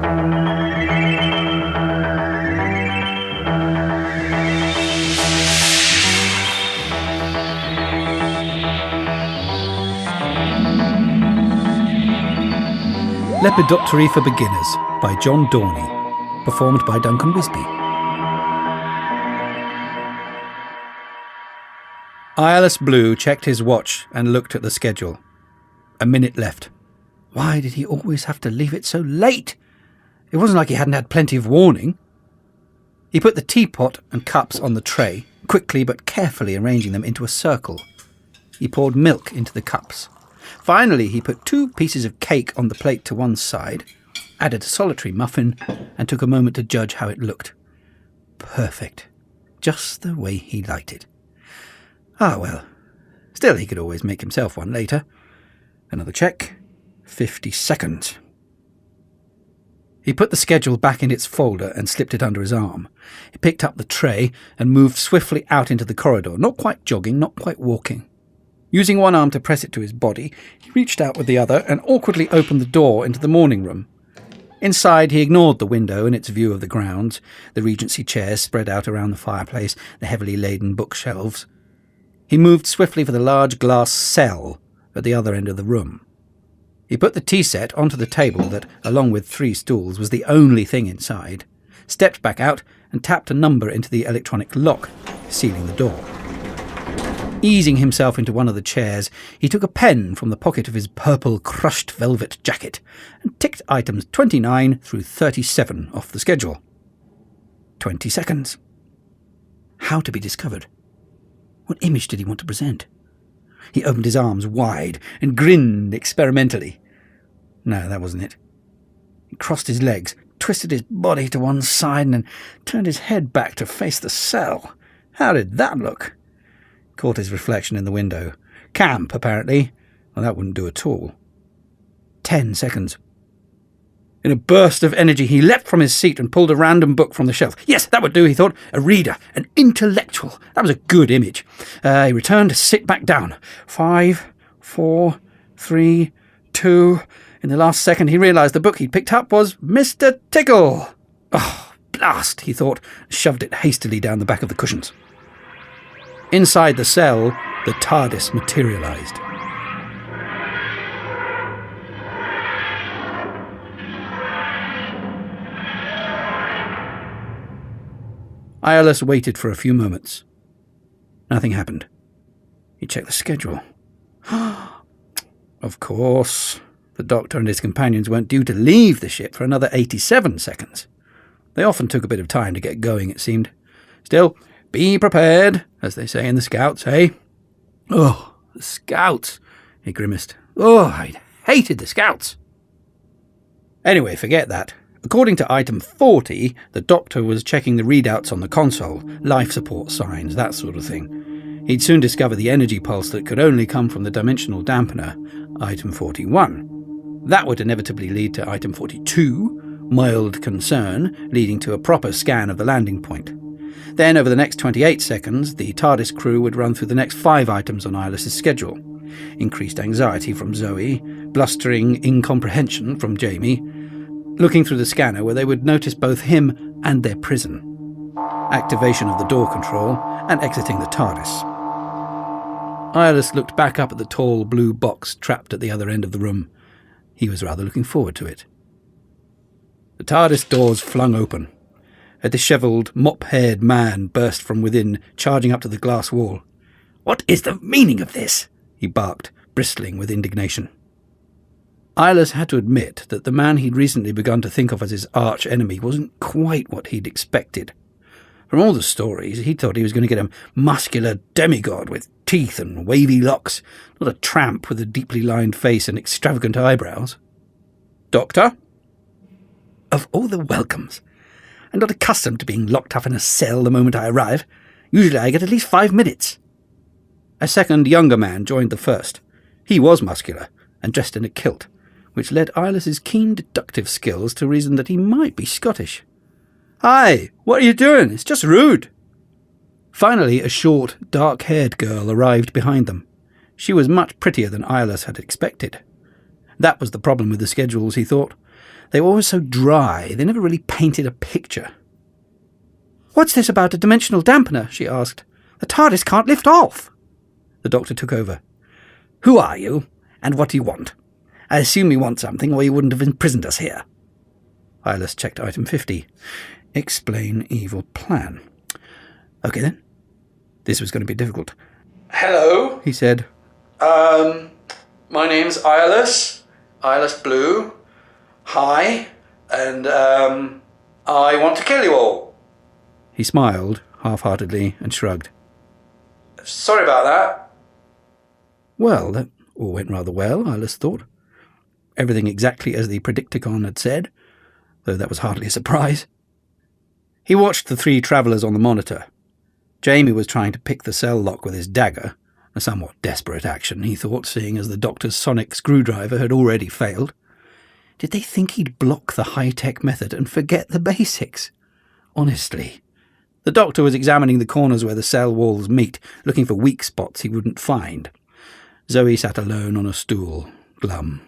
Lepidoptery for Beginners by John Dorney, performed by Duncan Wisby. Eyeless Blue checked his watch and looked at the schedule. A minute left. Why did he always have to leave it so late? It wasn't like he hadn't had plenty of warning. He put the teapot and cups on the tray, quickly but carefully arranging them into a circle. He poured milk into the cups. Finally, he put 2 pieces of cake on the plate to one side, added a solitary muffin, and took a moment to judge how it looked. Perfect. Just the way he liked it. Ah, well. Still, he could always make himself one later. Another check. 50 seconds. He put the schedule back in its folder and slipped it under his arm. He picked up the tray and moved swiftly out into the corridor, not quite jogging, not quite walking. Using one arm to press it to his body, he reached out with the other and awkwardly opened the door into the morning room. Inside, he ignored the window and its view of the grounds, the Regency chairs spread out around the fireplace, the heavily laden bookshelves. He moved swiftly for the large glass cell at the other end of the room. He put the tea set onto the table that, along with 3 stools, was the only thing inside, stepped back out and tapped a number into the electronic lock, sealing the door. Easing himself into one of the chairs, he took a pen from the pocket of his purple crushed velvet jacket and ticked items 29 through 37 off the schedule. 20 seconds. How to be discovered? What image did he want to present? He opened his arms wide and grinned experimentally. No, that wasn't it. He crossed his legs, twisted his body to one side and turned his head back to face the cell. How did that look? Caught his reflection in the window. Camp, apparently. Well, that wouldn't do at all. 10 seconds. In a burst of energy, he leapt from his seat and pulled a random book from the shelf. Yes, that would do, he thought. A reader, an intellectual. That was a good image. He returned to sit back down. 5, 4, 3, 2... In the last second, he realised the book he'd picked up was Mr. Tickle. Oh, blast, he thought, shoved it hastily down the back of the cushions. Inside the cell, the TARDIS materialised. Eyeless waited for a few moments. Nothing happened. He checked the schedule. Of course, the Doctor and his companions weren't due to leave the ship for another 87 seconds. They often took a bit of time to get going, it seemed. Still, be prepared, as they say in the Scouts, eh? Oh, the Scouts, he grimaced. Oh, I hated the Scouts. Anyway, forget that. According to item 40, the Doctor was checking the readouts on the console, life support signs, that sort of thing. He'd soon discover the energy pulse that could only come from the dimensional dampener, item 41. That would inevitably lead to item 42, mild concern, leading to a proper scan of the landing point. Then, over the next 28 seconds, the TARDIS crew would run through the next 5 items on Eyeless's schedule. Increased anxiety from Zoe, blustering incomprehension from Jamie, looking through the scanner where they would notice both him and their prison, activation of the door control, and exiting the TARDIS. Eyeless looked back up at the tall blue box trapped at the other end of the room. He was rather looking forward to it. The TARDIS doors flung open. A dishevelled, mop-haired man burst from within, charging up to the glass wall. "What is the meaning of this?" he barked, bristling with indignation. Eyeless had to admit that the man he'd recently begun to think of as his arch-enemy wasn't quite what he'd expected. From all the stories, he thought he was going to get a muscular demigod with teeth and wavy locks, not a tramp with a deeply lined face and extravagant eyebrows. "Doctor?" "Of all the welcomes. I'm not accustomed to being locked up in a cell the moment I arrive. Usually I get at least 5 minutes. A second, younger man joined the first. He was muscular and dressed in a kilt, which led Eyeless's keen deductive skills to reason that he might be Scottish. "Hi, what are you doing? It's just rude." Finally, a short, dark-haired girl arrived behind them. She was much prettier than Eyeless had expected. That was the problem with the schedules, he thought. They were always so dry, they never really painted a picture. "What's this about a dimensional dampener?" she asked. "The TARDIS can't lift off." The Doctor took over. "Who are you, and what do you want? I assume you want something, or you wouldn't have imprisoned us here." Eyeless checked item 50. Explain evil plan. OK then. This was going to be difficult. "Hello," he said. My name's Eyeless Blue. Hi, and I want to kill you all." He smiled half-heartedly and shrugged. "Sorry about that." Well, that all went rather well, Eyeless thought. Everything exactly as the Predicticon had said, though that was hardly a surprise. He watched the 3 travellers on the monitor. Jamie was trying to pick the cell lock with his dagger, a somewhat desperate action, he thought, seeing as the Doctor's sonic screwdriver had already failed. Did they think he'd block the high-tech method and forget the basics? Honestly. The Doctor was examining the corners where the cell walls meet, looking for weak spots he wouldn't find. Zoe sat alone on a stool, glum.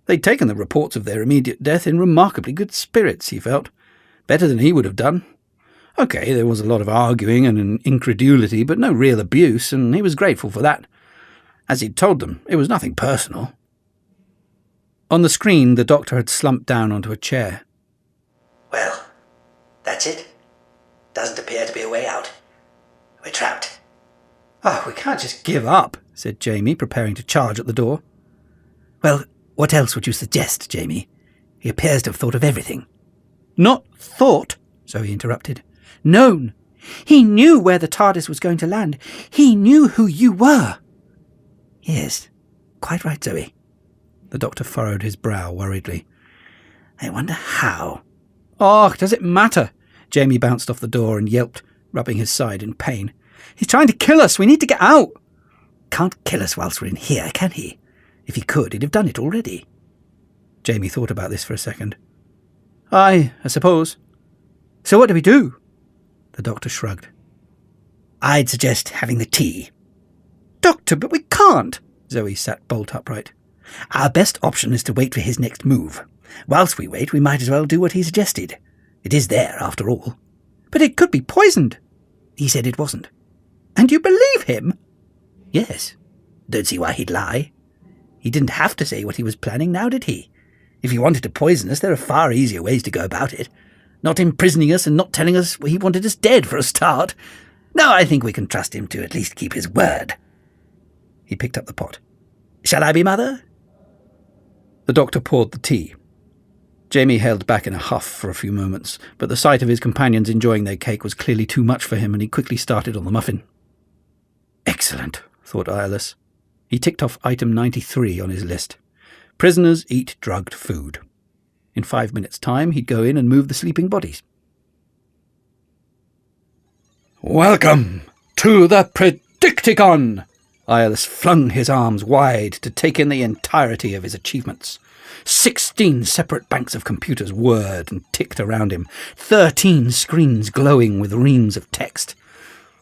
They'd taken the reports of their immediate death in remarkably good spirits, he felt. Better than he would have done. OK, there was a lot of arguing and an incredulity, but no real abuse, and he was grateful for that. As he'd told them, it was nothing personal. On the screen, the Doctor had slumped down onto a chair. "Well, that's it. Doesn't appear to be a way out. We're trapped." "Oh, we can't just give up," said Jamie, preparing to charge at the door. "Well, what else would you suggest, Jamie? He appears to have thought of everything." "Not thought," Zoe interrupted. "Known. He knew where the TARDIS was going to land. He knew who you were." "Yes, quite right, Zoe." The Doctor furrowed his brow worriedly. "I wonder how." "Oh, does it matter?" Jamie bounced off the door and yelped, rubbing his side in pain. "He's trying to kill us. We need to get out." "Can't kill us whilst we're in here, can he? If he could, he'd have done it already." Jamie thought about this for a second. I suppose. So what do we do?" The Doctor shrugged. "I'd suggest having the tea." "Doctor, but we can't." Zoe sat bolt upright. "Our best option is to wait for his next move. Whilst we wait, we might as well do what he suggested. It is there, after all." "But it could be poisoned." "He said it wasn't." "And you believe him?" "Yes. Don't see why he'd lie. He didn't have to say what he was planning now, did he? If he wanted to poison us, there are far easier ways to go about it. Not imprisoning us and not telling us he wanted us dead for a start. No, I think we can trust him to at least keep his word." He picked up the pot. "Shall I be mother?" The Doctor poured the tea. Jamie held back in a huff for a few moments, but the sight of his companions enjoying their cake was clearly too much for him, and he quickly started on the muffin. Excellent, thought Eyeless. He ticked off item 93 on his list. Prisoners eat drugged food. In 5 minutes' time, he'd go in and move the sleeping bodies. "Welcome to the Predicticon!" Eyeless flung his arms wide to take in the entirety of his achievements. 16 separate banks of computers whirred and ticked around him, 13 screens glowing with reams of text.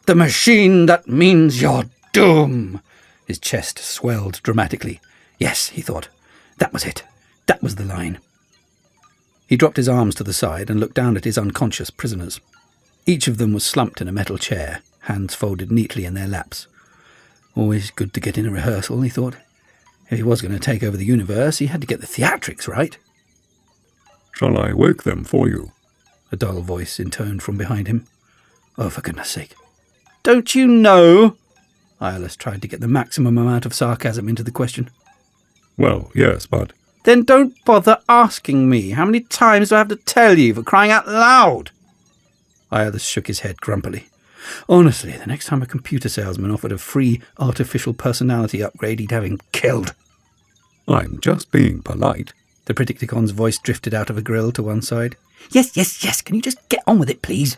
"The machine that means your doom!" His chest swelled dramatically. Yes, he thought. That was it. That was the line. He dropped his arms to the side and looked down at his unconscious prisoners. Each of them was slumped in a metal chair, hands folded neatly in their laps. Always good to get in a rehearsal, he thought. If he was going to take over the universe, he had to get the theatrics right. "Shall I wake them for you?" A dull voice intoned from behind him. Oh, for goodness sake. "Don't you know?" Eyeless tried to get the maximum amount of sarcasm into the question. "Well, yes, but—" "Then don't bother asking me. How many times do I have to tell you, for crying out loud?" Eyeless shook his head grumpily. Honestly, the next time a computer salesman offered a free artificial personality upgrade, he'd have him killed. "I'm just being polite." The Predicticon's voice drifted out of a grill to one side. Yes, can you just get on with it, please?"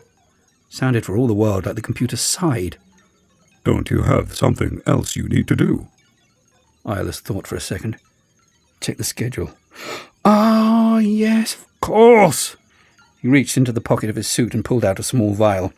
Sounded for all the world like the computer sighed. "Don't you have something else you need to do?" Eyeless thought for a second. Check the schedule. Ah, yes, of course. He reached into the pocket of his suit and pulled out a small vial.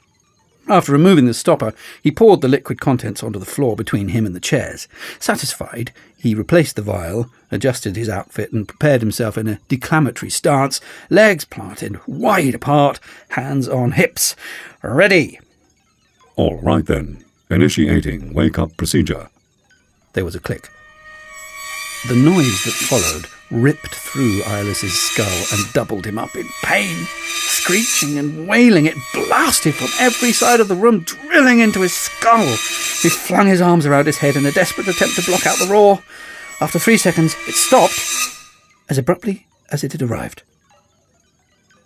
After removing the stopper, he poured the liquid contents onto the floor between him and the chairs. Satisfied, he replaced the vial, adjusted his outfit, and prepared himself in a declamatory stance, legs planted wide apart, hands on hips. Ready! All right then. Initiating wake-up procedure. There was a click. The noise that followed ripped through Eyeless's skull and doubled him up in pain. Screeching and wailing, it blasted from every side of the room, drilling into his skull. He flung his arms around his head in a desperate attempt to block out the roar. After 3 seconds, it stopped as abruptly as it had arrived.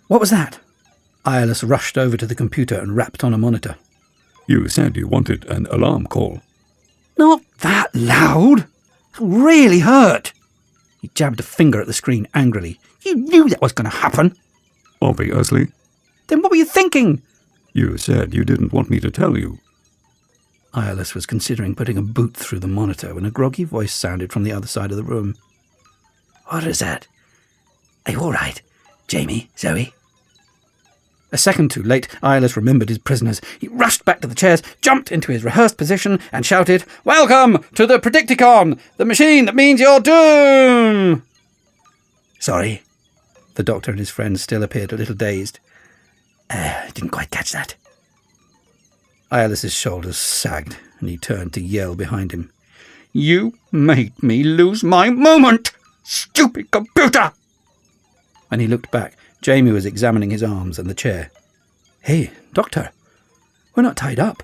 What was that? Eyeless rushed over to the computer and rapped on a monitor. You said you wanted an alarm call. Not that loud! It really hurt! He jabbed a finger at the screen angrily. You knew that was going to happen! Obviously. Then what were you thinking? You said you didn't want me to tell you. Eyeless was considering putting a boot through the monitor when a groggy voice sounded from the other side of the room. What is that? Are you all right? Jamie? Zoe? A second too late, Eyeless remembered his prisoners. He rushed back to the chairs, jumped into his rehearsed position, and shouted, "Welcome to the Predicticon, the machine that means your doom!" Sorry. The doctor and his friends still appeared a little dazed. Didn't quite catch that. Eyeless's shoulders sagged, and he turned to yell behind him. "You made me lose my moment! Stupid computer!" When he looked back, Jamie was examining his arms and the chair. "Hey, Doctor, we're not tied up."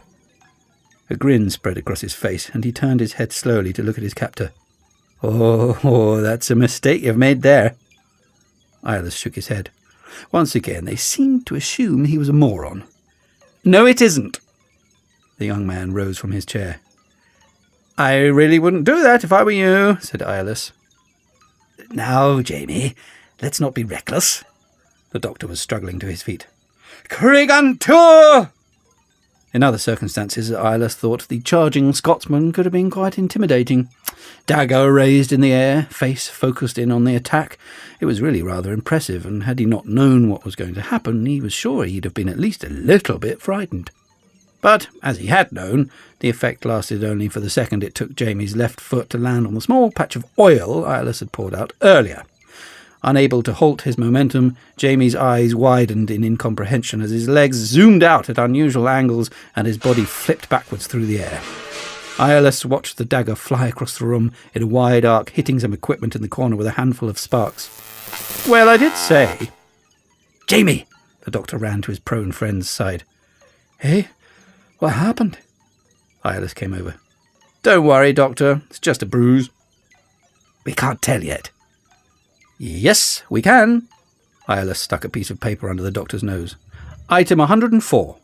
A grin spread across his face, and he turned his head slowly to look at his captor. Oh, that's a mistake you've made there." Eyeless shook his head. Once again, they seemed to assume he was a moron. "No, it isn't." The young man rose from his chair. "I really wouldn't do that if I were you," said Eyeless. "Now, Jamie, let's not be reckless." The doctor was struggling to his feet. "Krigantur!" In other circumstances, Eyeless thought the charging Scotsman could have been quite intimidating. Dagger raised in the air, face focused in on the attack. It was really rather impressive, and had he not known what was going to happen, he was sure he'd have been at least a little bit frightened. But, as he had known, the effect lasted only for the second it took Jamie's left foot to land on the small patch of oil Eyeless had poured out earlier. Unable to halt his momentum, Jamie's eyes widened in incomprehension as his legs zoomed out at unusual angles and his body flipped backwards through the air. Eyeless watched the dagger fly across the room in a wide arc, hitting some equipment in the corner with a handful of sparks. "Well, I did say." "Jamie!" The doctor ran to his prone friend's side. "Hey, what happened?" Eyeless came over. "Don't worry, Doctor. It's just a bruise." "We can't tell yet." "Yes, we can." Eyeless stuck a piece of paper under the doctor's nose. "Item 104.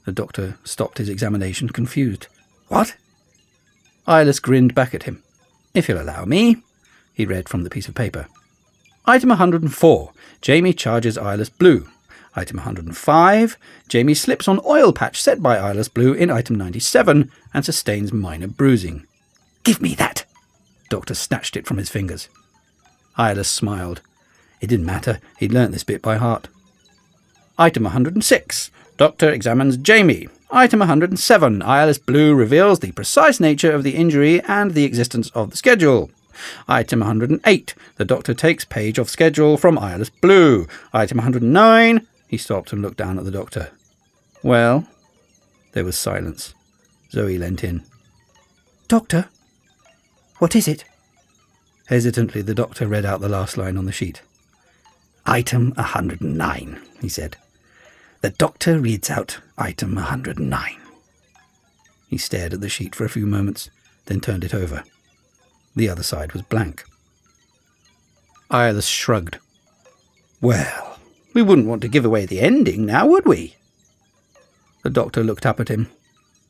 The doctor stopped his examination, confused. "What?" Eyeless grinned back at him. "If you'll allow me," he read from the piece of paper. Item 104. Jamie charges Eyeless Blue. Item 105. Jamie slips on oil patch set by Eyeless Blue in item 97 and sustains minor bruising. "Give me that." Doctor snatched it from his fingers. Eyeless smiled. It didn't matter. He'd learnt this bit by heart. Item 106. Doctor examines Jamie. Item 107. Eyeless Blue reveals the precise nature of the injury and the existence of the schedule. Item 108. The doctor takes page of schedule from Eyeless Blue. Item 109. He stopped and looked down at the doctor. "Well?" There was silence. Zoe leant in. "Doctor, what is it?" Hesitantly, the doctor read out the last line on the sheet. "Item 109, he said. The doctor reads out item 109. He stared at the sheet for a few moments, then turned it over. The other side was blank. Eyeless shrugged. "Well, we wouldn't want to give away the ending now, would we?" The doctor looked up at him.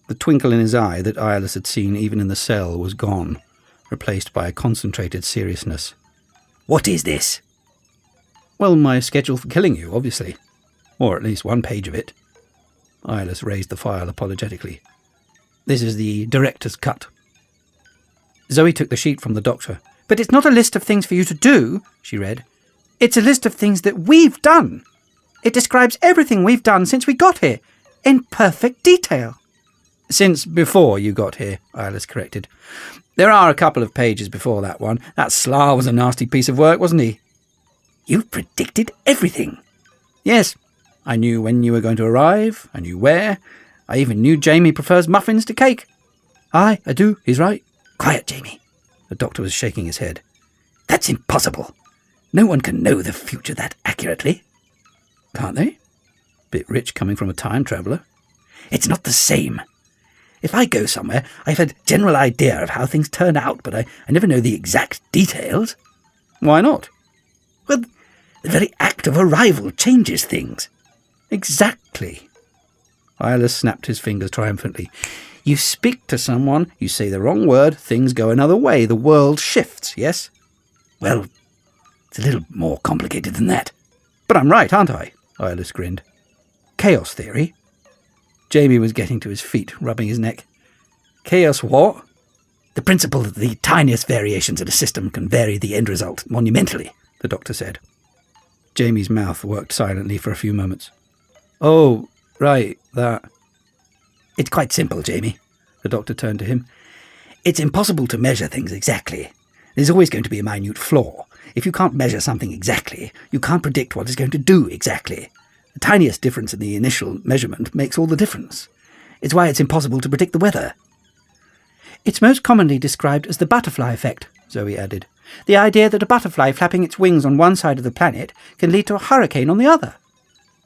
The twinkle in his eye that Eyeless had seen even in the cell was gone, replaced by a concentrated seriousness. "What is this?" "Well, my schedule for killing you, obviously. Or at least one page of it." Eyeless raised the file apologetically. "This is the director's cut." Zoe took the sheet from the doctor. "But it's not a list of things for you to do," she read. "It's a list of things that we've done. It describes everything we've done since we got here. In perfect detail. Since before you got here, Iris corrected. There are a couple of pages before that one. That Slough was a nasty piece of work, wasn't he? You predicted everything. Yes. I knew when you were going to arrive. I knew where. I even knew Jamie prefers muffins to cake. Aye, I do. He's right. Quiet, Jamie. The doctor was shaking his head. That's impossible. No one can know the future that accurately. Can't they? Bit rich coming from a time traveller. It's not the same. If I go somewhere, I've a general idea of how things turn out, but I never know the exact details. Why not? Well, the very act of arrival changes things. Exactly. Iris snapped his fingers triumphantly. You speak to someone, you say the wrong word, things go another way, the world shifts, yes? Well, it's a little more complicated than that. But I'm right, aren't I? Iris grinned. Chaos theory? Jamie was getting to his feet, rubbing his neck. Chaos what? The principle that the tiniest variations in a system can vary the end result monumentally, the doctor said. Jamie's mouth worked silently for a few moments. Oh, right, that. It's quite simple, Jamie. The doctor turned to him. It's impossible to measure things exactly. There's always going to be a minute flaw. If you can't measure something exactly, you can't predict what it's going to do exactly. The tiniest difference in the initial measurement makes all the difference. It's why it's impossible to predict the weather. It's most commonly described as the butterfly effect, Zoe added. The idea that a butterfly flapping its wings on one side of the planet can lead to a hurricane on the other.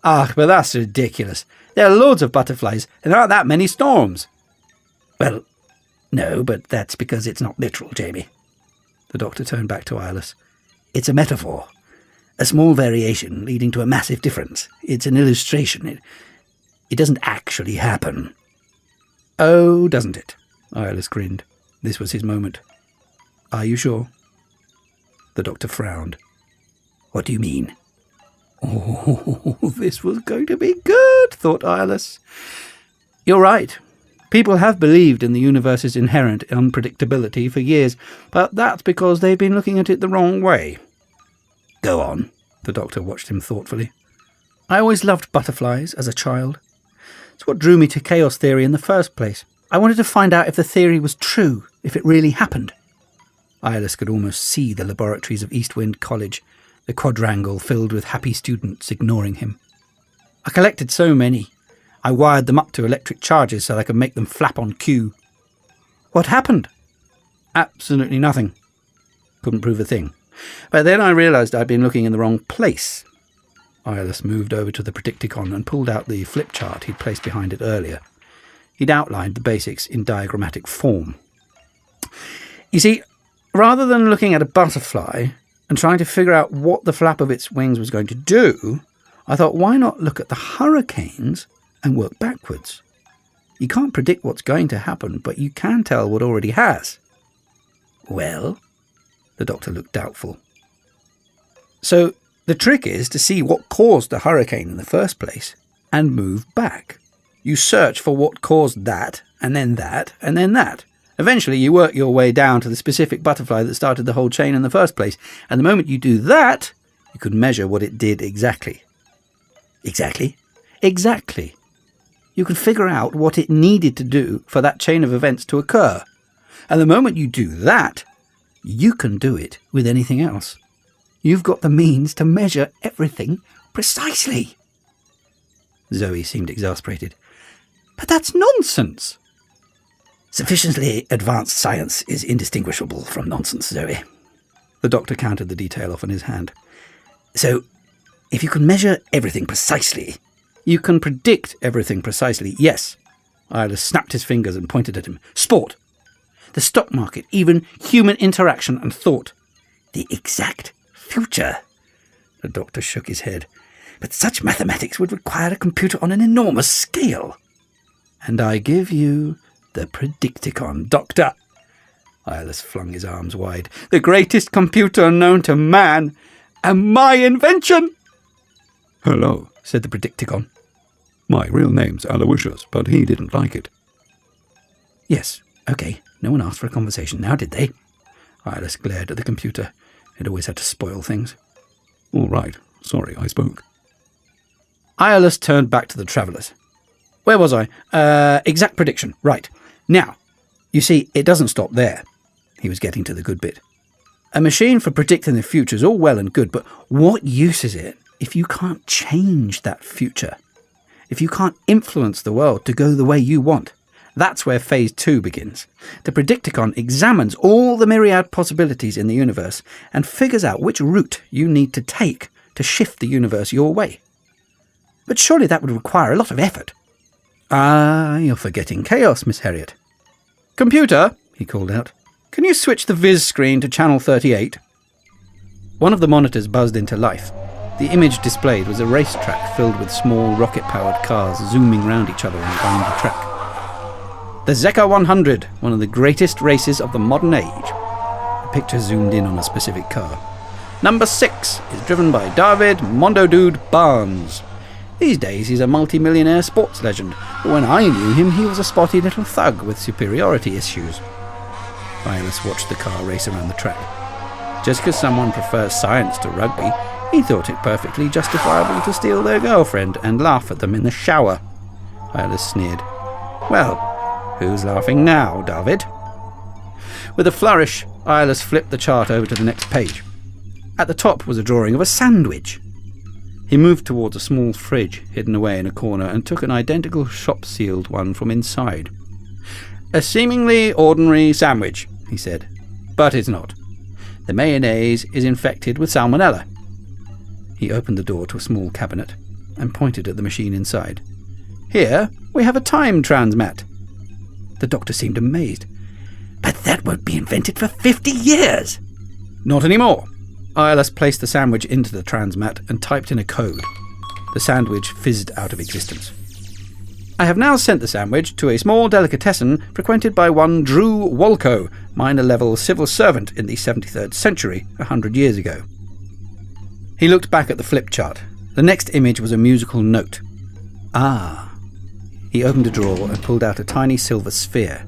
Ah, but that's ridiculous. There are loads of butterflies, and there aren't that many storms. Well, no, but that's because it's not literal, Jamie. The doctor turned back to Iris. It's a metaphor. A small variation leading to a massive difference. It's an illustration. It doesn't actually happen. Oh, doesn't it? Iris grinned. This was his moment. Are you sure? The doctor frowned. What do you mean? Oh, this was going to be good, thought Iris. You're right. People have believed in the universe's inherent unpredictability for years, but that's because they've been looking at it the wrong way. Go on. The doctor watched him thoughtfully. I always loved butterflies as a child. It's what drew me to chaos theory in the first place. I wanted to find out if the theory was true, if it really happened. Iris could almost see the laboratories of Eastwind College, the quadrangle filled with happy students ignoring him. I collected so many. I wired them up to electric charges so I could make them flap on cue. What happened? Absolutely nothing. Couldn't prove a thing. But then I realised I'd been looking in the wrong place. Iris moved over to the Predicticon and pulled out the flip chart he'd placed behind it earlier. He'd outlined the basics in diagrammatic form. You see, rather than looking at a butterfly and trying to figure out what the flap of its wings was going to do, I thought, why not look at the hurricanes and work backwards? You can't predict what's going to happen, but you can tell what already has. Well? The doctor looked doubtful. So the trick is to see what caused the hurricane in the first place and move back. You search for what caused that, and then that, and then that. Eventually you work your way down to the specific butterfly that started the whole chain in the first place, and the moment you do that, you could measure what it did exactly. Exactly? Exactly. You could figure out what it needed to do for that chain of events to occur. And the moment you do that, you can do it with anything else. You've got the means to measure everything precisely. Zoe seemed exasperated. But that's nonsense. Sufficiently advanced science is indistinguishable from nonsense, Zoe. The doctor counted the detail off on his hand. So, if you can measure everything precisely... You can predict everything precisely, yes. Iris snapped his fingers and pointed at him. Sport. The stock market, even human interaction and thought. The exact future. The doctor shook his head. But such mathematics would require a computer on an enormous scale. And I give you the Predicticon, Doctor. Iris flung his arms wide. The greatest computer known to man, and my invention! Hello, said the Predicticon. My real name's Aloysius, but he didn't like it. Yes, okay. No one asked for a conversation now, did they? Iris glared at the computer. It always had to spoil things. All right. Sorry, I spoke. Iris turned back to the travellers. Where was I? Exact prediction. Right. Now, you see, it doesn't stop there. He was getting to the good bit. A machine for predicting the future is all well and good, but what use is it if you can't change that future? If you can't influence the world to go the way you want? That's where Phase 2 begins. The Predicticon examines all the myriad possibilities in the universe and figures out which route you need to take to shift the universe your way. But surely that would require a lot of effort. Ah, you're forgetting chaos, Miss Harriet. Computer, he called out, can you switch the viz screen to channel 38? One of the monitors buzzed into life. The image displayed was a racetrack filled with small rocket-powered cars zooming round each other on a windy track. The Zeka 100, one of the greatest races of the modern age. The picture zoomed in on a specific car. Number 6 is driven by David Mondo Dude Barnes. These days he's a multi-millionaire sports legend, but when I knew him he was a spotty little thug with superiority issues. Violas watched the car race around the track. Just because someone prefers science to rugby, he thought it perfectly justifiable to steal their girlfriend and laugh at them in the shower. Violas sneered. Well, who's laughing now, David? With a flourish, Iolus flipped the chart over to the next page. At the top was a drawing of a sandwich. He moved towards a small fridge hidden away in a corner and took an identical shop-sealed one from inside. A seemingly ordinary sandwich, he said, but it's not. The mayonnaise is infected with salmonella. He opened the door to a small cabinet and pointed at the machine inside. Here we have a time transmat. The doctor seemed amazed. But that won't be invented for 50 years. Not anymore. Iolus placed the sandwich into the transmat and typed in a code. The sandwich fizzed out of existence. I have now sent the sandwich to a small delicatessen frequented by one Drew Walco, minor-level civil servant in the 73rd century, 100 years ago. He looked back at the flip chart. The next image was a musical note. Ah. He opened a drawer and pulled out a tiny silver sphere.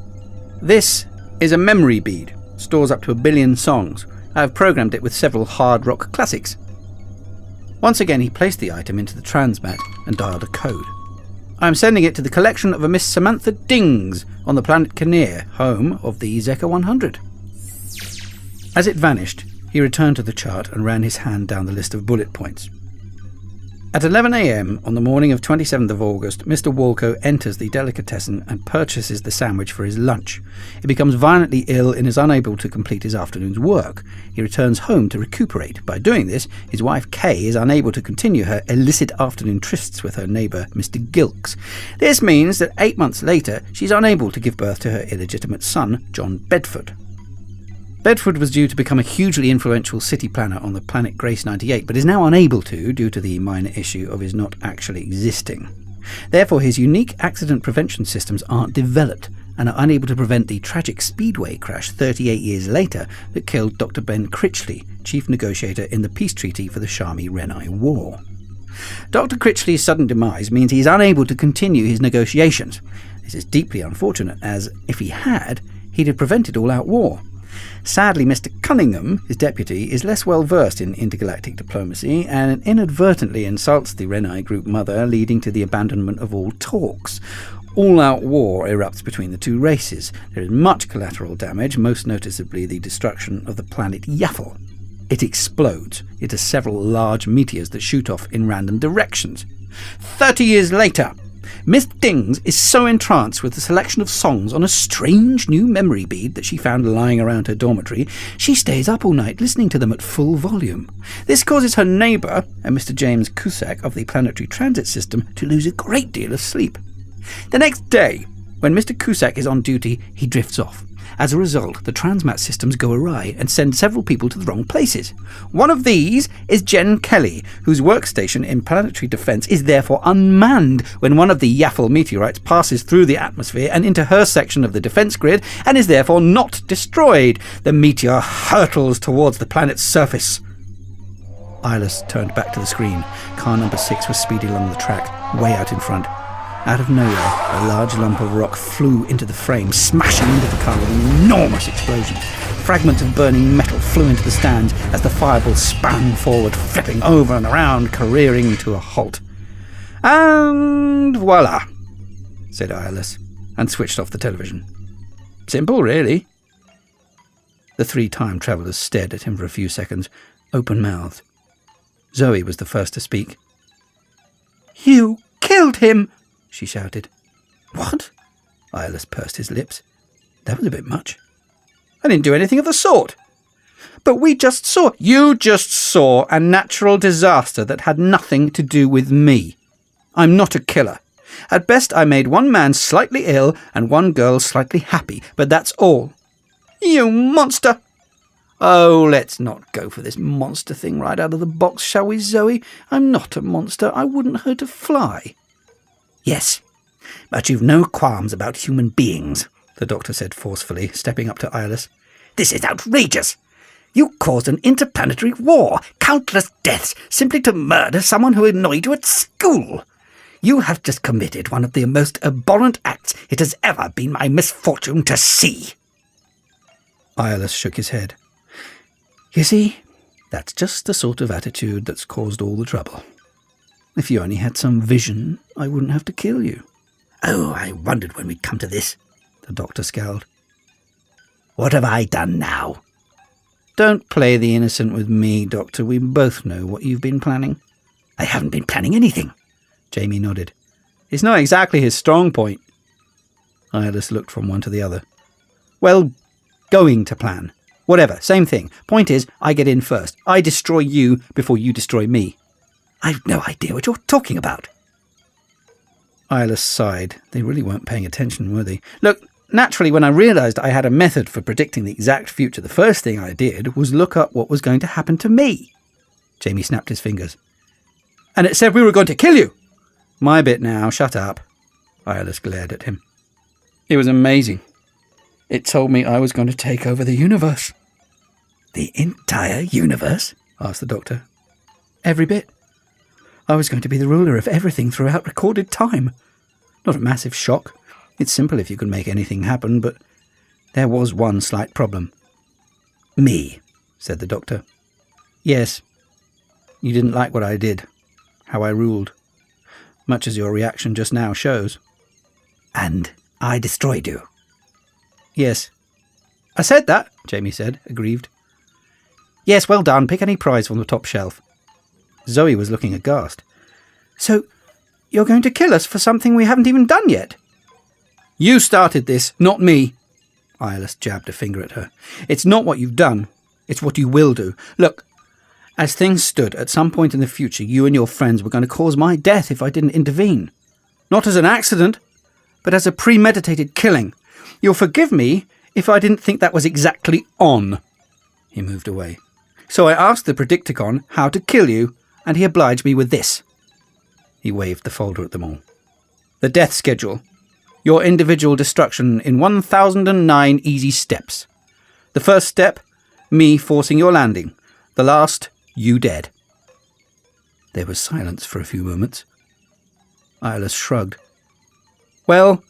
This is a memory bead. Stores up to 1 billion songs. I have programmed it with several hard rock classics. Once again he placed the item into the transmat and dialed a code. I am sending it to the collection of a Miss Samantha Dings on the planet Kinnear, home of the Zeka 100. As it vanished, he returned to the chart and ran his hand down the list of bullet points. At 11 a.m. on the morning of 27th of August, Mr. Walco enters the delicatessen and purchases the sandwich for his lunch. He becomes violently ill and is unable to complete his afternoon's work. He returns home to recuperate. By doing this, his wife Kay is unable to continue her illicit afternoon trysts with her neighbour, Mr. Gilks. This means that 8 months later, she's unable to give birth to her illegitimate son, John Bedford. Bedford was due to become a hugely influential city planner on the planet Grace 98, but is now unable to due to the minor issue of his not actually existing. Therefore, his unique accident prevention systems aren't developed and are unable to prevent the tragic speedway crash 38 years later that killed Dr. Ben Critchley, chief negotiator in the peace treaty for the Shami-Renai War. Dr. Critchley's sudden demise means he is unable to continue his negotiations. This is deeply unfortunate, as if he had, he'd have prevented all-out war. Sadly, Mr. Cunningham, his deputy, is less well versed in intergalactic diplomacy and inadvertently insults the Renai Group mother, leading to the abandonment of all talks. All-out war erupts between the two races. There is much collateral damage, most noticeably the destruction of the planet Yaffle. It explodes into several large meteors that shoot off in random directions. 30 years later, Miss Dings is so entranced with the selection of songs on a strange new memory bead that she found lying around her dormitory, she stays up all night listening to them at full volume. This causes her neighbour, a Mr. James Cusack of the Planetary Transit System, to lose a great deal of sleep. The next day, when Mr. Cusack is on duty, he drifts off. As a result, the transmat systems go awry and send several people to the wrong places. One of these is Jen Kelly, whose workstation in planetary defence is therefore unmanned when one of the Yaffle meteorites passes through the atmosphere and into her section of the defence grid and is therefore not destroyed. The meteor hurtles towards the planet's surface. Iolus turned back to the screen. Car number 6 was speeding along the track, way out in front. Out of nowhere, a large lump of rock flew into the frame, smashing into the car with an enormous explosion. Fragments of burning metal flew into the stands as the fireball span forward, flipping over and around, careering to a halt. And voila! said Iolus, and switched off the television. Simple, really. The 3 time travellers stared at him for a few seconds, open-mouthed. Zoe was the first to speak. "You killed him!" she shouted. "What?" Iolus pursed his lips. That was a bit much. "I didn't do anything of the sort." "But we just saw—" "You just saw a natural disaster that had nothing to do with me. I'm not a killer. At best I made one man slightly ill and one girl slightly happy, but that's all." "You monster!" "Oh, let's not go for this monster thing right out of the box, shall we, Zoe? I'm not a monster. I wouldn't hurt a fly." "Yes, but you've no qualms about human beings," the doctor said forcefully, stepping up to Iolus. "This is outrageous. You caused an interplanetary war, countless deaths, simply to murder someone who annoyed you at school. You have just committed one of the most abhorrent acts it has ever been my misfortune to see." Iolus shook his head. "You see, that's just the sort of attitude that's caused all the trouble. If you only had some vision, I wouldn't have to kill you." "Oh, I wondered when we'd come to this," the doctor scowled. "What have I done now?" "Don't play the innocent with me, Doctor. We both know what you've been planning." "I haven't been planning anything." Jamie nodded. "It's not exactly his strong point." Iolus looked from one to the other. "Well, going to plan. Whatever, same thing. Point is, I get in first. I destroy you before you destroy me." "I've no idea what you're talking about." Iolus sighed. They really weren't paying attention, were they? "Look, naturally, when I realised I had a method for predicting the exact future, the first thing I did was look up what was going to happen to me." Jamie snapped his fingers. "And it said we were going to kill you!" "My bit now, shut up." Iolus glared at him. "It was amazing. It told me I was going to take over the universe." "The entire universe?" asked the doctor. "Every bit. I was going to be the ruler of everything throughout recorded time. Not a massive shock. It's simple if you can make anything happen, but there was one slight problem." "Me," said the doctor. "Yes. You didn't like what I did, how I ruled, much as your reaction just now shows." "And I destroyed you." "Yes." "I said that," Jamie said, aggrieved. "Yes, well done. Pick any prize from the top shelf." Zoe was looking aghast. "So, you're going to kill us for something we haven't even done yet?" "You started this, not me." Iolus jabbed a finger at her. "It's not what you've done. It's what you will do. Look, as things stood, at some point in the future, you and your friends were going to cause my death if I didn't intervene. Not as an accident, but as a premeditated killing. You'll forgive me if I didn't think that was exactly on." He moved away. "So I asked the Predicticon how to kill you, and he obliged me with this." He waved the folder at them all. "The death schedule. Your individual destruction in 1009 easy steps. The first step, me forcing your landing. The last, you dead." There was silence for a few moments. Iolus shrugged. "Well,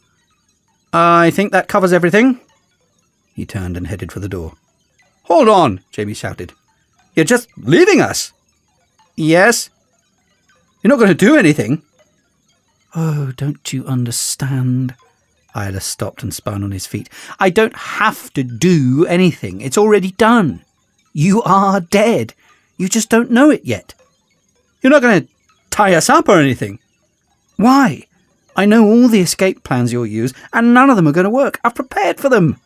I think that covers everything." He turned and headed for the door. "Hold on," Jamie shouted. "You're just leaving us." "Yes." "You're not going to do anything." "Oh, don't you understand?" Iolus stopped and spun on his feet. "I don't have to do anything. It's already done. You are dead. You just don't know it yet." "You're not going to tie us up or anything." "Why? I know all the escape plans you'll use, and none of them are going to work. I've prepared for them.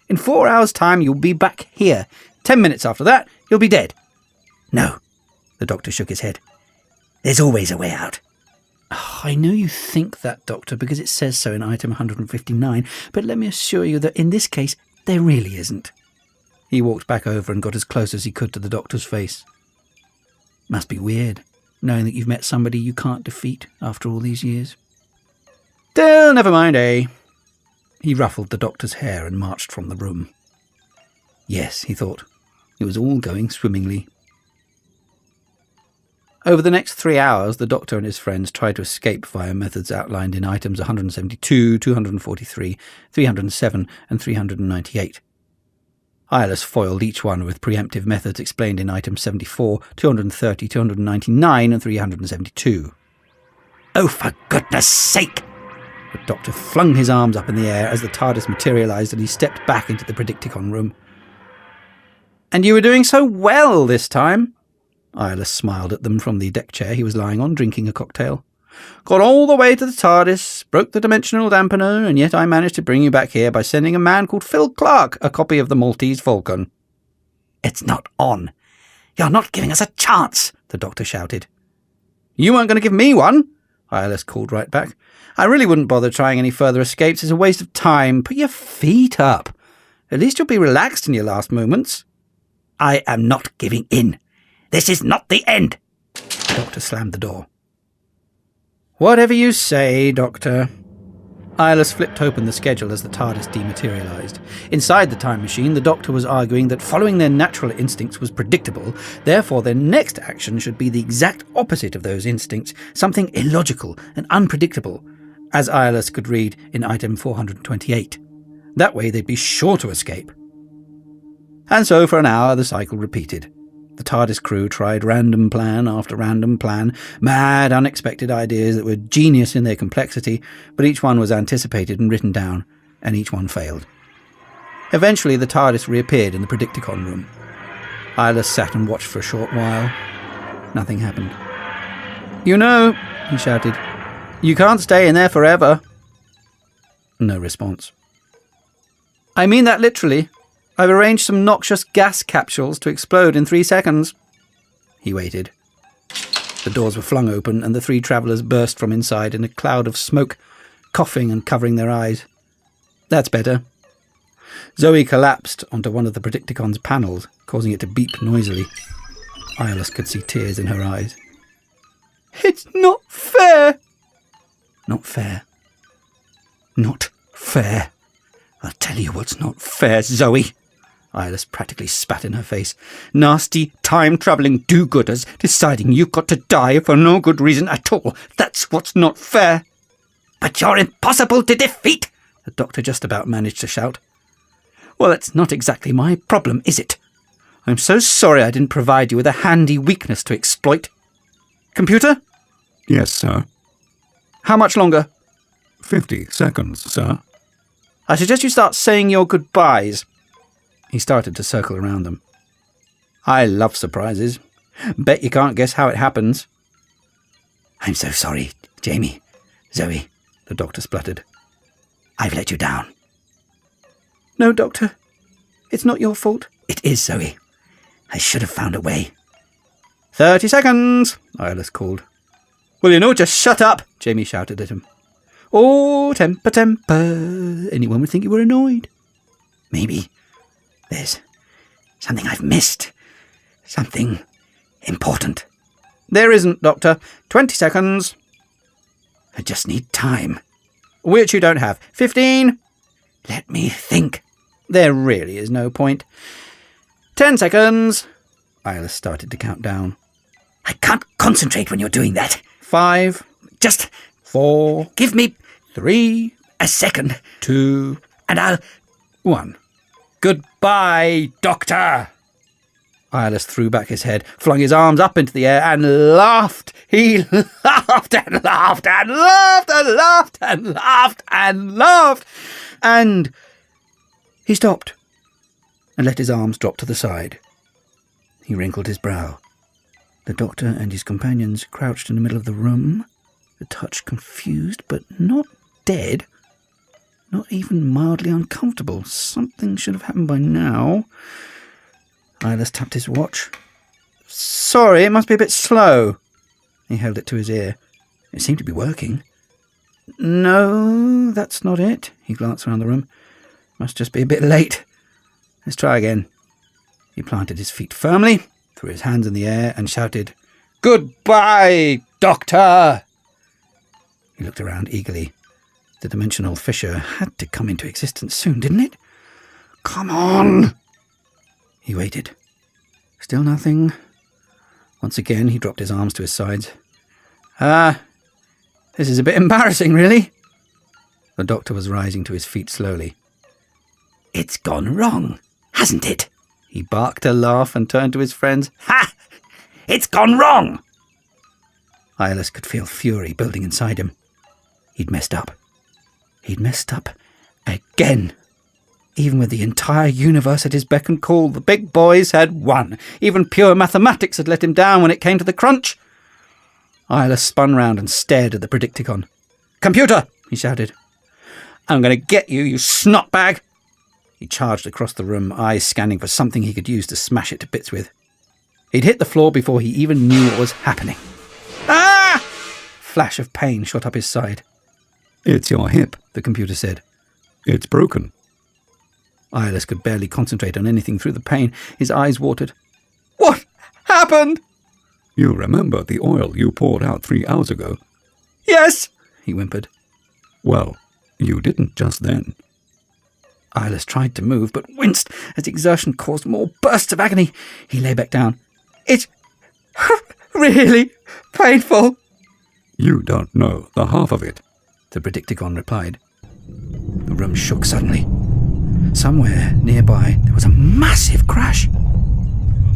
In 4 hours' time, you'll be back here. 10 minutes after that, you'll be dead." "No," the doctor shook his head. "There's always a way out." Oh, I know you think that, Doctor, because it says so in item 159, but let me assure you that in this case, there really isn't. He walked back over and got as close as he could to the doctor's face. "Must be weird, knowing that you've met somebody you can't defeat after all these years." "Still, never mind, eh?" He ruffled the doctor's hair and marched from the room. Yes, he thought, it was all going swimmingly. Over the next 3 hours, the doctor and his friends tried to escape via methods outlined in items 172, 243, 307, and 398. Iolus foiled each one with preemptive methods explained in items 74, 230, 299, and 372. "Oh, for goodness sake!" The Doctor flung his arms up in the air as the TARDIS materialised and he stepped back into the Predicticon room. "And you were doing so well this time." Iolus smiled at them from the deck chair he was lying on, drinking a cocktail. "Got all the way to the TARDIS, broke the dimensional dampener, and yet I managed to bring you back here by sending a man called Phil Clark a copy of the Maltese Falcon." "It's not on. You're not giving us a chance," the Doctor shouted. "You weren't going to give me one," Iolus called right back. "I really wouldn't bother trying any further escapes. It's a waste of time. Put your feet up. At least you'll be relaxed in your last moments." "I am not giving in. This is not the end." The Doctor slammed the door. "Whatever you say, Doctor." Iolus flipped open the schedule as the TARDIS dematerialised. Inside the time machine, the Doctor was arguing that following their natural instincts was predictable, therefore their next action should be the exact opposite of those instincts, something illogical and unpredictable, as Iolus could read in item 428. That way they'd be sure to escape. And so for an hour the cycle repeated. The TARDIS crew tried random plan after random plan, mad, unexpected ideas that were genius in their complexity, but each one was anticipated and written down, and each one failed. Eventually the TARDIS reappeared in the Predicticon room. Iolus sat and watched for a short while. Nothing happened. "You know," he shouted, "you can't stay in there forever." No response. "I mean that literally. I've arranged some noxious gas capsules to explode in 3 seconds. He waited. The doors were flung open and the 3 travellers burst from inside in a cloud of smoke, coughing and covering their eyes. "That's better." Zoe collapsed onto one of the Predicticon's panels, causing it to beep noisily. Iolus could see tears in her eyes. "It's not fair." "Not fair. Not fair. I'll tell you what's not fair, Zoe." Iolus practically spat in her face. "Nasty, time-travelling do-gooders deciding you've got to die for no good reason at all. That's what's not fair." "But you're impossible to defeat," the Doctor just about managed to shout. "Well, it's not exactly my problem, is it? I'm so sorry I didn't provide you with a handy weakness to exploit. Computer?" Yes, sir. "How much longer?" 50 seconds, sir. "I suggest you start saying your goodbyes." He started to circle around them. "I love surprises. Bet you can't guess how it happens." "I'm so sorry, Jamie. Zoe," the Doctor spluttered. "I've let you down." "No, Doctor. It's not your fault." "It is, Zoe. I should have found a way." 30 seconds, Iolus called. "Will you know, just shut up," Jamie shouted at him. "Oh, temper, temper. Anyone would think you were annoyed." "Maybe there's something I've missed. Something important." "There isn't, Doctor. 20 seconds. "I just need time." "Which you don't have. 15. "Let me think." "There really is no point. 10 seconds. Iolus started to count down. "I can't concentrate when you're doing that." 5. "Just 4. give me 3. a second, 2. and I'll..." 1. "Goodbye, Doctor!" Iolus threw back his head, flung his arms up into the air, and laughed. He laughed and laughed and laughed and laughed and laughed and laughed. And he stopped and let his arms drop to the side. He wrinkled his brow. The Doctor and his companions crouched in the middle of the room, a touch confused, but not dead. Not even mildly uncomfortable. Something should have happened by now. Iolus tapped his watch. "Sorry, it must be a bit slow." He held it to his ear. It seemed to be working. "No, that's not it." He glanced around the room. "Must just be a bit late. Let's try again." He planted his feet firmly, threw his hands in the air, and shouted, "Goodbye, Doctor!" He looked around eagerly. The dimensional fissure had to come into existence soon, didn't it? "Come on!" He waited. Still nothing. Once again, he dropped his arms to his sides. This is a bit embarrassing, really." The Doctor was rising to his feet slowly. "It's gone wrong, hasn't it?" He barked a laugh and turned to his friends. "Ha! It's gone wrong!" Iolus could feel fury building inside him. He'd messed up. He'd messed up again. Even with the entire universe at his beck and call, the big boys had won. Even pure mathematics had let him down when it came to the crunch. Eyeless spun round and stared at the Predicticon. "Computer!" he shouted. "I'm going to get you, you snotbag!" He charged across the room, eyes scanning for something he could use to smash it to bits with. He'd hit the floor before he even knew what was happening. "Ah!" Flash of pain shot up his side. It's your hip, The computer said. it's broken. Eyeless could barely concentrate on anything through the pain. His eyes watered. "What happened?" You remember the oil you poured out 3 hours ago? "Yes," he whimpered. Well, you didn't just then. Eyeless tried to move, but winced as exertion caused more bursts of agony. He lay back down. "It's really painful." You don't know the half of it. The Predicticon replied. The room shook suddenly. Somewhere nearby there was a massive crash.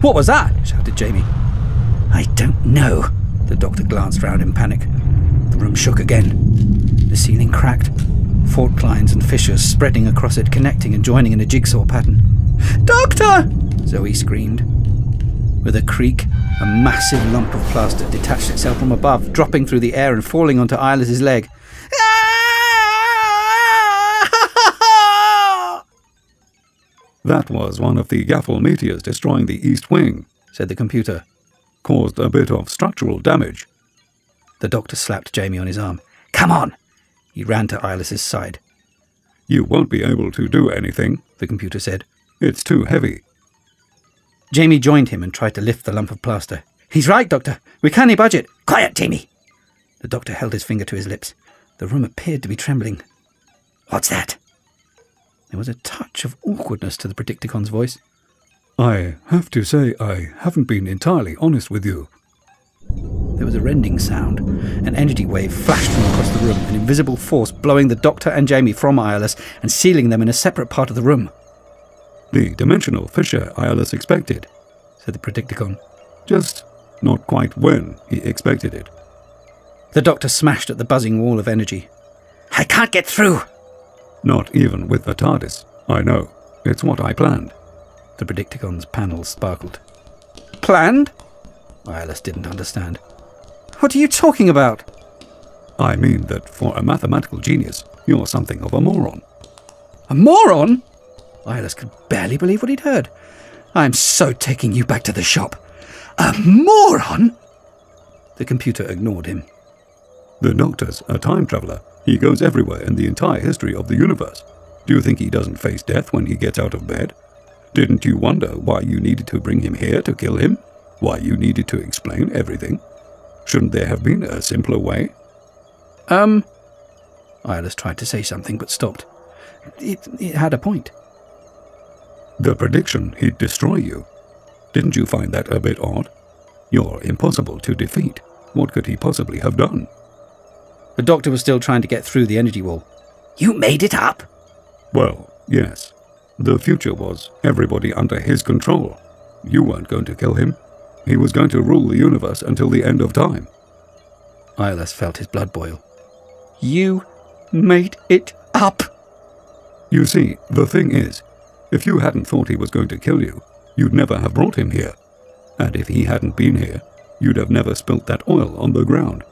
"What was that?" shouted Jamie. "I don't know." The doctor glanced round in panic. The room shook again. The ceiling cracked, fault lines and fissures spreading across it, connecting and joining in a jigsaw pattern. "Doctor!" Zoe screamed. With a creak, a massive lump of plaster detached itself from above, dropping through the air and falling onto Eyeless's leg. That was one of the Gaffel meteors destroying the east wing, Said the computer. Caused a bit of structural damage. The doctor slapped Jamie on his arm. "Come on!" He ran to Eyeless's side. You won't be able to do anything, The computer said. it's too heavy. Jamie joined him and tried to lift the lump of plaster. "He's right, Doctor. We can't budge it." Quiet, Jamie. The doctor held his finger to his lips. The room appeared to be trembling. What's that? There was a touch of awkwardness to the Predicticon's voice. I have to say I haven't been entirely honest with you. There was a rending sound. An energy wave flashed from across the room, an invisible force blowing the doctor and Jamie from Eyeless and sealing them in a separate part of the room, The dimensional fissure Eyeless expected. said the Predicticon. Just not quite when he expected it. The doctor smashed at the buzzing wall of energy. I can't get through. Not even with the TARDIS. I know. It's what I planned. The Predicticon's panels sparkled. "Planned?" Eyeless didn't understand. "What are you talking about?" I mean that for a mathematical genius, you're something of a moron. "A moron?" Eyeless could barely believe what he'd heard. "I'm so taking you back to the shop." "A moron?" The computer ignored him. The Doctor's a time traveler. He goes everywhere in the entire history of the universe. Do you think he doesn't face death when he gets out of bed? Didn't you wonder why you needed to bring him here to kill him? Why you needed to explain everything? Shouldn't there have been a simpler way? Eyeless tried to say something but stopped. It had a point. The prediction he'd destroy you. Didn't you find that a bit odd? You're impossible to defeat. What could he possibly have done? The doctor was still trying to get through the energy wall. You made it up? Well, yes. The future was everybody under his control. You weren't going to kill him. He was going to rule the universe until the end of time. Eyeless felt his blood boil. "You made it up." You see, the thing is, if you hadn't thought he was going to kill you, you'd never have brought him here. And if he hadn't been here, you'd have never spilt that oil on the ground.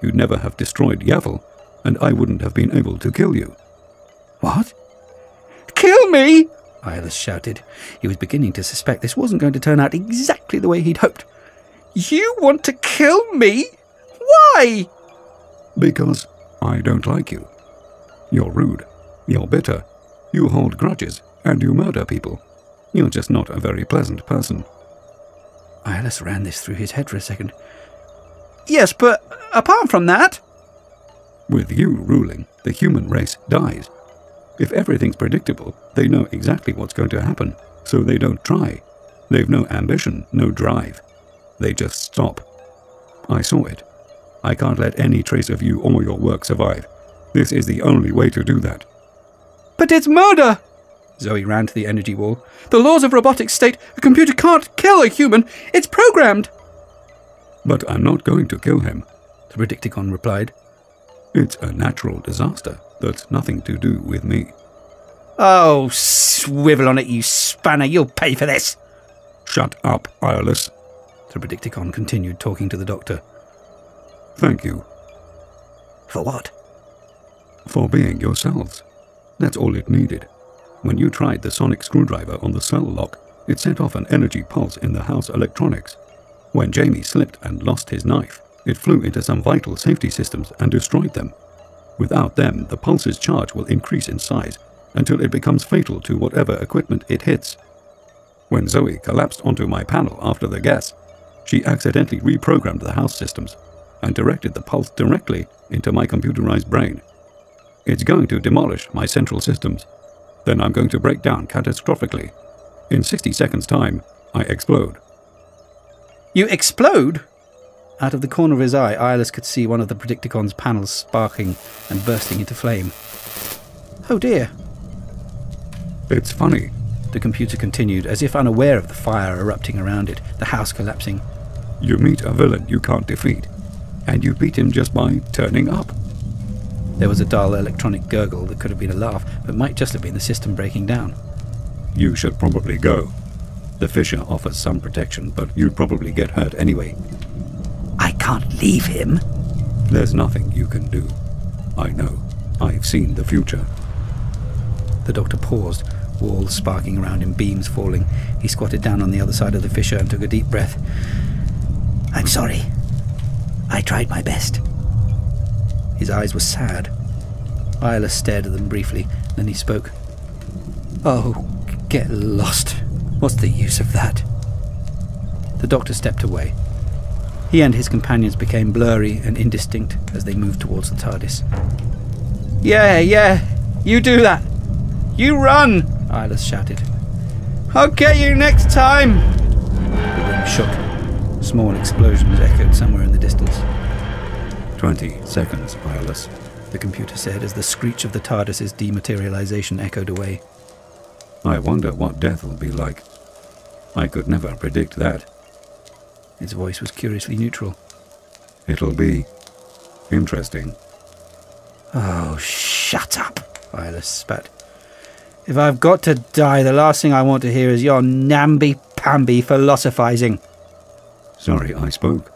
You'd never have destroyed Yaffle, and I wouldn't have been able to kill you. "What? Kill me?" Eyeless shouted. He was beginning to suspect this wasn't going to turn out exactly the way he'd hoped. "You want to kill me? Why?" Because I don't like you. You're rude. You're bitter. You hold grudges, and you murder people. You're just not a very pleasant person. Eyeless ran this through his head for a second. "Yes, but apart from that..." With you ruling, the human race dies. If everything's predictable, they know exactly what's going to happen, so they don't try. They've no ambition, no drive. They just stop. I saw it. I can't let any trace of you or your work survive. This is the only way to do that. "But it's murder!" Zoe ran to the energy wall. "The laws of robotics state a computer can't kill a human. It's programmed." But I'm not going to kill him. The Predicticon replied. It's a natural disaster. That's nothing to do with me. Oh, swivel on it, you spanner. You'll pay for this. Shut up, Iolus. The Predicticon continued talking to the doctor. Thank you. For what? For being yourselves. That's all it needed. When you tried the sonic screwdriver on the cell lock, it set off an energy pulse in the house electronics. When Jamie slipped and lost his knife, it flew into some vital safety systems and destroyed them. Without them, the pulse's charge will increase in size until it becomes fatal to whatever equipment it hits. When Zoe collapsed onto my panel after the gas, she accidentally reprogrammed the house systems and directed the pulse directly into my computerized brain. It's going to demolish my central systems. Then I'm going to break down catastrophically. In 60 seconds' time, I explode. You explode? Out of the corner of his eye, Iolus could see one of the Predicticon's panels sparking and bursting into flame. Oh dear. It's funny. The computer continued, as if unaware of the fire erupting around it, the house collapsing. You meet a villain you can't defeat, and you beat him just by turning up. There was a dull electronic gurgle that could have been a laugh, but might just have been the system breaking down. You should probably go. The fissure offers some protection, but you'd probably get hurt anyway. I can't leave him. There's nothing you can do. I know. I've seen the future. The doctor paused, walls sparking around him, beams falling. He squatted down on the other side of the fissure and took a deep breath. I'm sorry. I tried my best. His eyes were sad. Iolus stared at them briefly, then he spoke. Oh, get lost. What's the use of that? The doctor stepped away. He and his companions became blurry and indistinct as they moved towards the TARDIS. Yeah, you do that. You run, Iolus shouted. I'll get you next time. The room shook. Small explosions echoed somewhere in the distance. 20 seconds, Iolus, the computer said as the screech of the TARDIS's dematerialization echoed away. I wonder what death will be like. I could never predict that. Its voice was curiously neutral. It'll be interesting. Oh, shut up, Iolus spat. If I've got to die, the last thing I want to hear is your namby-pamby philosophizing. Sorry I spoke.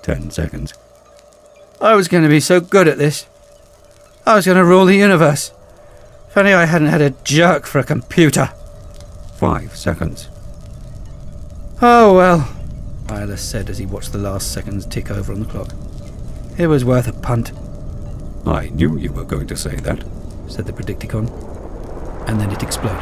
10 seconds. I was going to be so good at this. I was going to rule the universe. If only I hadn't had a jerk for a computer. 5 seconds. Oh well, Iolus said as he watched the last seconds tick over on the clock. It was worth a punt. I knew you were going to say that, said the Predicticon. And then it exploded.